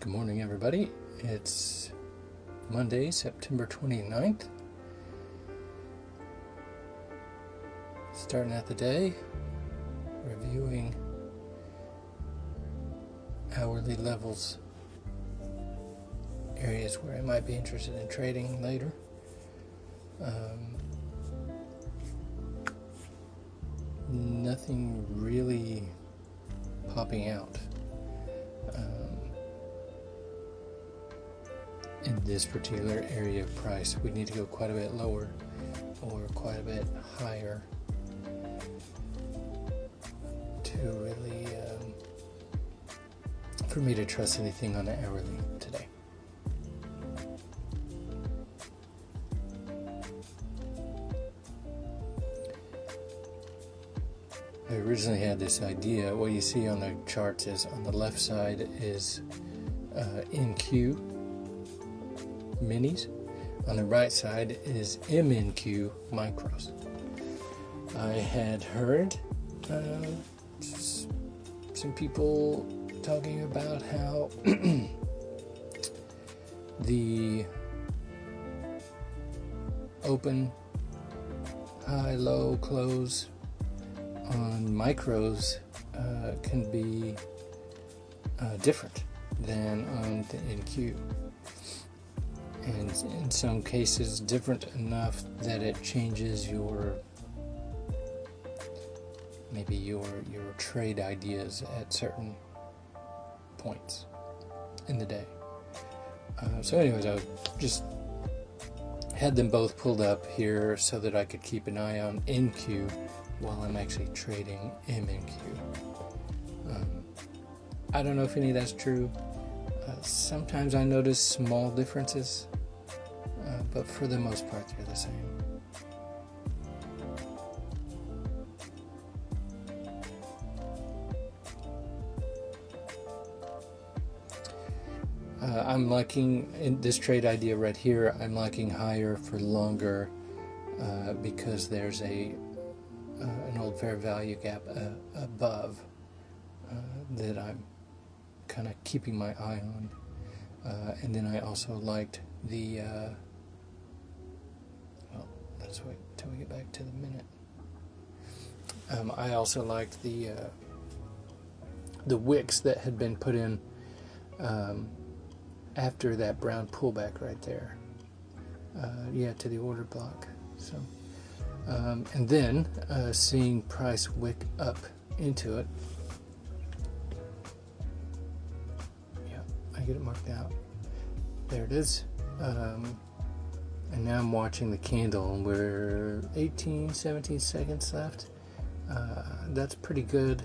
Good morning, everybody. It's Monday, September 29th. Starting out the day, reviewing hourly levels, areas where I might be interested in trading later. Nothing really popping out. In this particular area of price, we need to go quite a bit lower or quite a bit higher to really for me to trust anything on the hourly today. I originally had this idea. What you see on the charts is on the left side is NQ minis. On the right side is MNQ micros. I had heard some people talking about how the open, high, low, close on micros can be different than on the NQ. And in some cases different enough that it changes your trade ideas at certain points in the day. So anyways, I just had them both pulled up here so that I could keep an eye on NQ while I'm actually trading MNQ. I don't know if any of that's true. Sometimes I notice small differences, but for the most part they're the same. I'm liking in this trade idea right here. I'm liking higher for longer because there's an old fair value gap above that I'm kind of keeping my eye on. And then I also liked the let's wait until we get back to the minute. I also liked the wicks that had been put in after that brown pullback right there, to the order block. So and then seeing price wick up into it. I get it marked out. There it is. And now I'm watching the candle, and we're 17 seconds left. That's pretty good.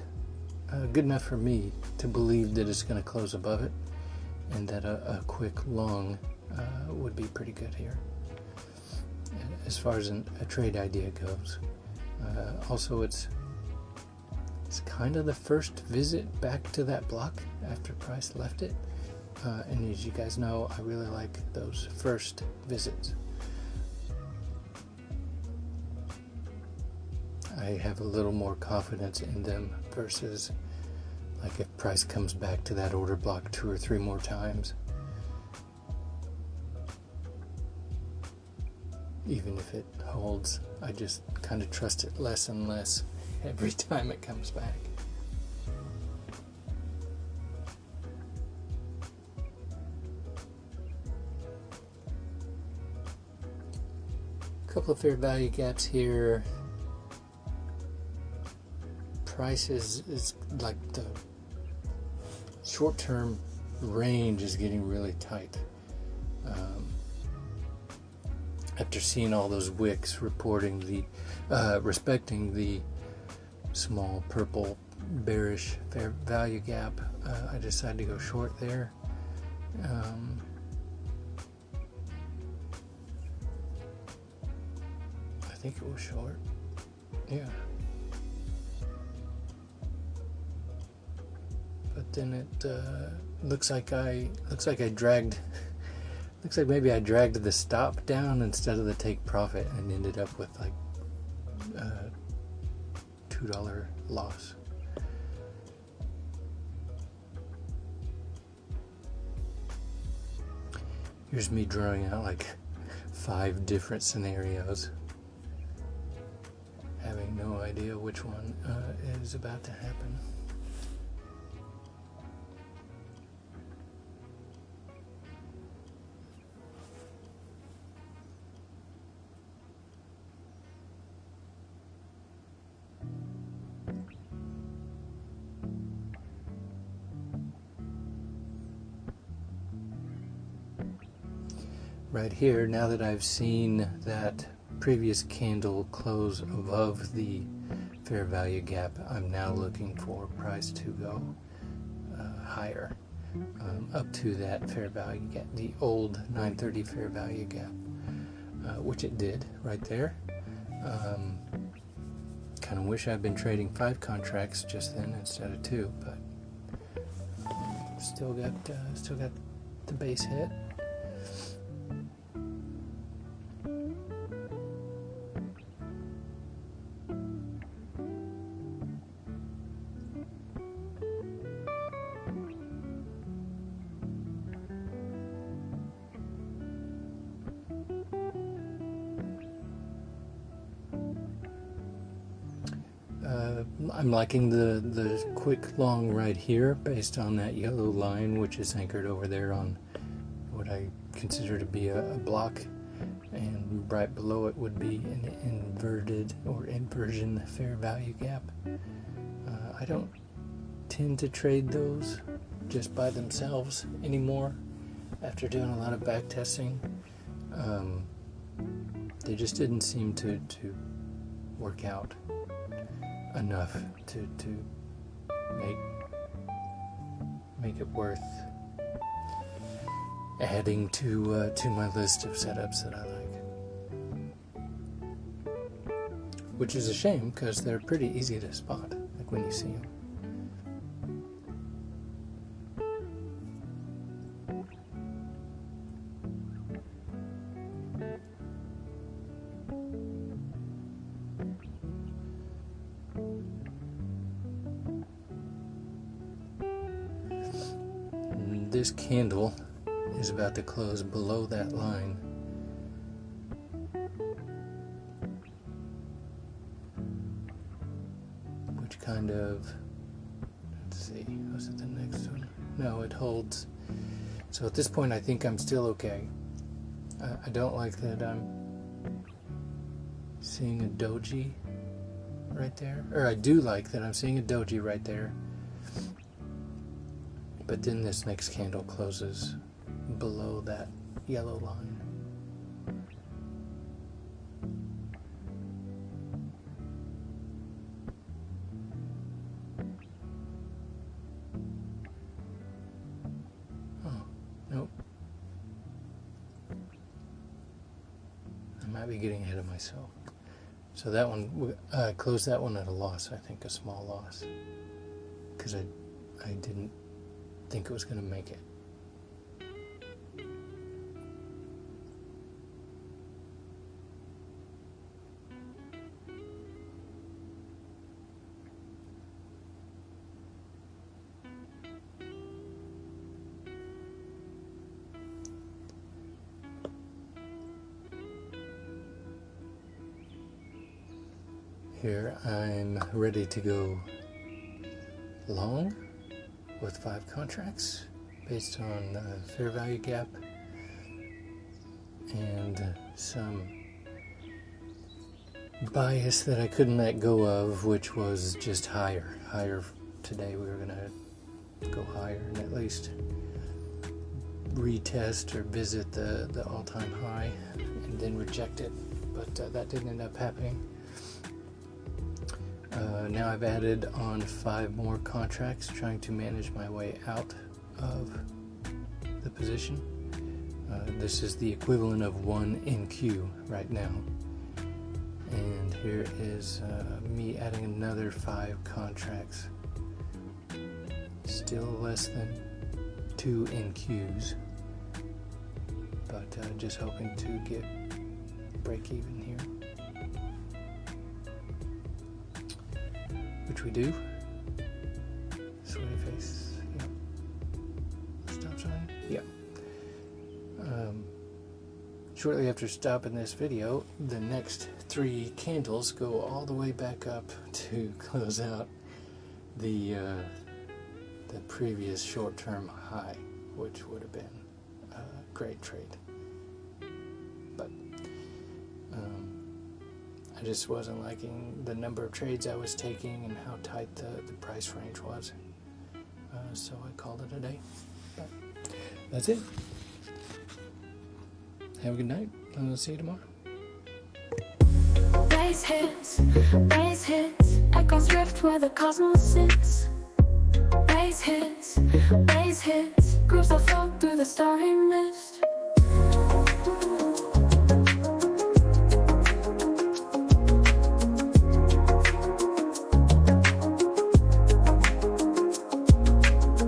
Good enough for me to believe that it's going to close above it, and that a quick long would be pretty good here as far as a trade idea goes. Also, it's kind of the first visit back to that block after price left it. And as you guys know, I really like those first visits. I have a little more confidence in them versus like if price comes back to that order block 2 or 3 more times. Even if it holds, I just kind of trust it less and less every time it comes back. Couple of fair value gaps here. Price is like the short-term range is getting really tight. After seeing all those wicks reporting respecting the small purple bearish fair value gap, I decided to go short there. I think it was short. Yeah. But then it looks like maybe I dragged the stop down instead of the take profit and ended up with like $2 loss. Here's me drawing out like 5 different scenarios, having no idea which one is about to happen. Right here, now that I've seen that previous candle close above the fair value gap, I'm now looking for price to go higher, up to that fair value gap, the old 930 fair value gap, which it did right there. Kind of wish I'd been trading 5 contracts just then instead of 2, but still got the base hit. I'm liking the quick long right here based on that yellow line, which is anchored over there on what I consider to be a block, and right below it would be an inverted or inversion fair value gap. I don't tend to trade those just by themselves anymore after doing a lot of back testing. They just didn't seem to work out enough to make it worth adding to my list of setups that I like, which is a shame because they're pretty easy to spot, like when you see them. This candle is about to close below that line. Which kind of, let's see, was it the next one? No, it holds. So at this point I think I'm still okay. I don't like that I'm seeing a doji right there. Or I do like that I'm seeing a doji right there. But then this next candle closes below that yellow line. Oh, nope. I might be getting ahead of myself. So that one, I closed that one at a loss, I think, a small loss. Because I didn't think it was going to make it. Here I'm ready to go long with 5 contracts based on fair value gap and some bias that I couldn't let go of, which was just higher. Today we were going to go higher and at least retest or visit the all-time high and then reject it, but that didn't end up happening. Now I've added on 5 more contracts, trying to manage my way out of the position. This is the equivalent of 1 NQ right now. And here is me adding another 5 contracts. Still less than 2 NQs, but just hoping to get break even here. Which we do. Sweaty face. Yep. Stop sign. Yep. shortly after stopping this video, the next 3 candles go all the way back up to close out the previous short-term high, which would have been a great trade. But I just wasn't liking the number of trades I was taking and how tight the price range was. So I called it a day. But that's it. Have a good night, and I'll see you tomorrow. Bass hits, echoes drift where the cosmos sits. Bass hits, grooves that float through the starry mist.